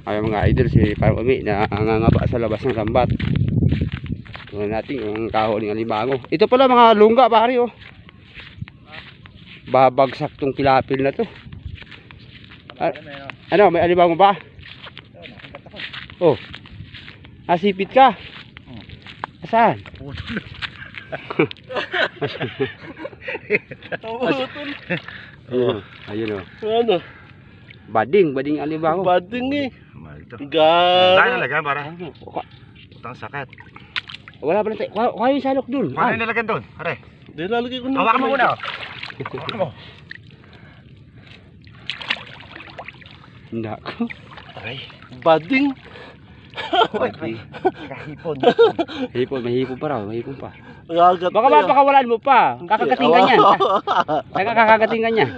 Ay mga idol, si Parang Umi na ngangaba sa labas ng sambat. Tingnan natin yung kahoy ng alimango. Ito pala mga lungga pare oh. Babagsak tong tilapil na to. Ano, may alimango ba? Oh. Nasipit ka? Saan? Ayun oh. Ano? Bading alimango. Bading eh. Gano'n nalagyan para utang sakit. Wala pa na tayo. Kuha yung salok dun. Paano nilagyan doon? Pare, Di lalagay ko na. hawakan mo muna. Hawakan mo. Nako. Aray. Bading. Bading. Kahipon. Mahipon pa raw. Mahipon pa. Gagat. Baka mapakawalan mo pa. Kakagating ka niyan. Saka kakagating ka niya.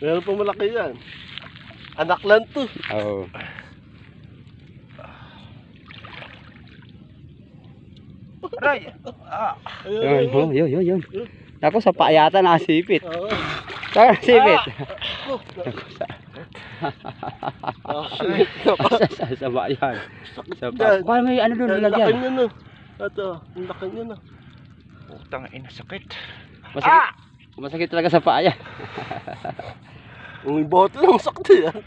Meron pa malaki yan. Anak lang to. Oo. Aray. Yun. Ako sa paayata nasipit. Oo. Saka nasipit. Sa bayan. Sa pa. Kuha mo yung ano doon Ang laki nilagyan. niya no. Ito, ang laki niya no. Utang ina sakit. Masakit talaga sa paaya. Ang bote lang sakti yan.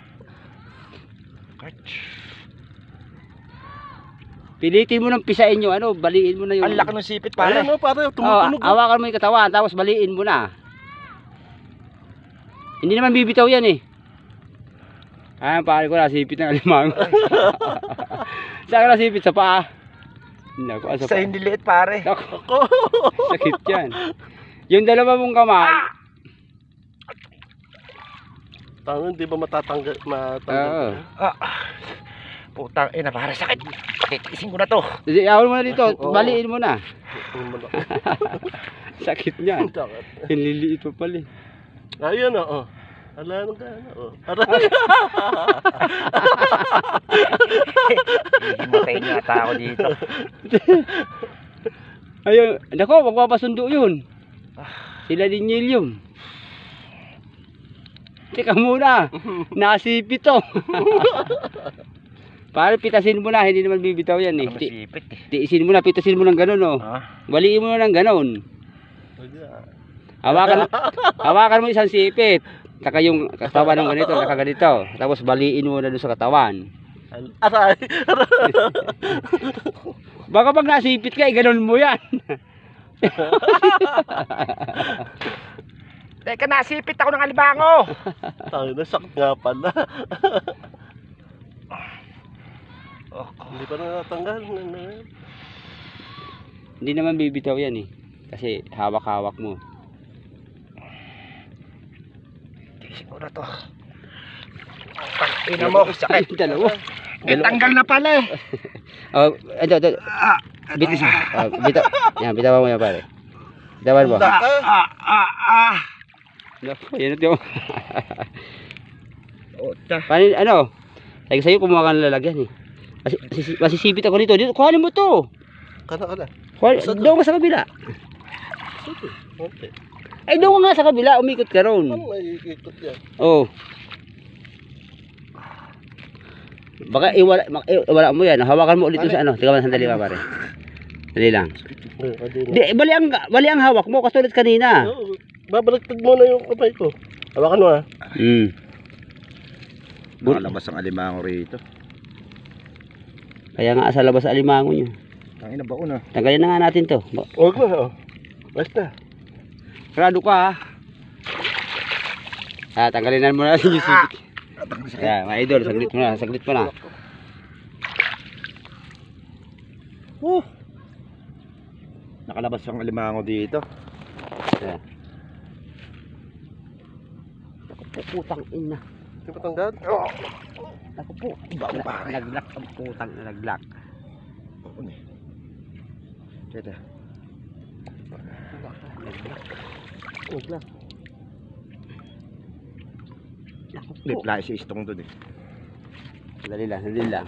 Pilitin mo ng pisain yung ano, baliin mo na yung... Ang laki ng sipit pare. Ayan no, pare, tumutunog. Hawakan mo yung katawan, tapos baliin mo na. Hindi naman bibitaw yan eh. Ayan, pare ko nasipit ng alimango. Saan ka nasipit? Sa paa? Naku, Sa hindi liit pare. Naku, sakit yan. Yung dalawa mong kamay. Tangan, di ba matatanggal? Oo. Putang ina pare sakit. Titiisin ko na to. Iawal mo na dito, baliin mo na. Sakit niyan. Hinliliit mo pala. Ayun oh. Ala nung gana oh. Aray. Himatay niya ata ako dito. Ayun, nako, magpapasundo yun. Sila din Nilium. Teka muna, nasipit to. Para pitasin mo na, hindi naman bibitaw yan eh. Masipit eh. Tiisin mo na, pitasin mo ng ganun oh. Baliin mo na ng ganun. Hawakan mo isang sipit. Saka yung katawan ng ganito, nakaganito. Tapos baliin mo na doon sa katawan. Aray. Baka pag nasipit ka, ganun mo yan. Teka, nasipit ako ng alimango. Tangan na, sakit nga pala. Hindi pa natanggal. Hindi naman bibitaw yan eh. Kasi hawak-hawak mo. Siguro na to. Ina mo, sakit. Dalawa. Tanggal na pala eh. Oh, ito. Bitaw. Yan, bitawan mo yan pare. Bitawan mo. Naku, yan ito. Paano, ano? Sabi ko sa'yo, kumuha ka ng lalagyan eh. Masisipit ako dito. Kuhanin mo to. Kana. Doon ka sa kabila. Okay. Ay, doon ka nga sa kabila. Umikot ka ron. Ano may ikot yan? Oo. Baka iwala mo yan. Hawakan mo ulit sa ano. Tingnan mo, sandali ka pare. Dali lang. Di, bali ang hawak mo. Katulad kanina. Babaliktad mo na yung kamay ko. Hawakan mo ha. Nakalabas ang alimango rito. Kaya nga sa labas ang alimango nyo. Tangina ba una? Tanggalin na nga natin to. Huwag na. Basta. Sarado ka ha. Tanggalin na muna natin yung sipit. Kaya mga idol, saglit mo na. Nakalabas ang alimango dito. Ayan. Naku po, putang ina. Di ba tanggal? Naku po, naglock ang putang na naglock. Teka. Naglock. Naku po. Reply si Istong doon eh. Dali lang.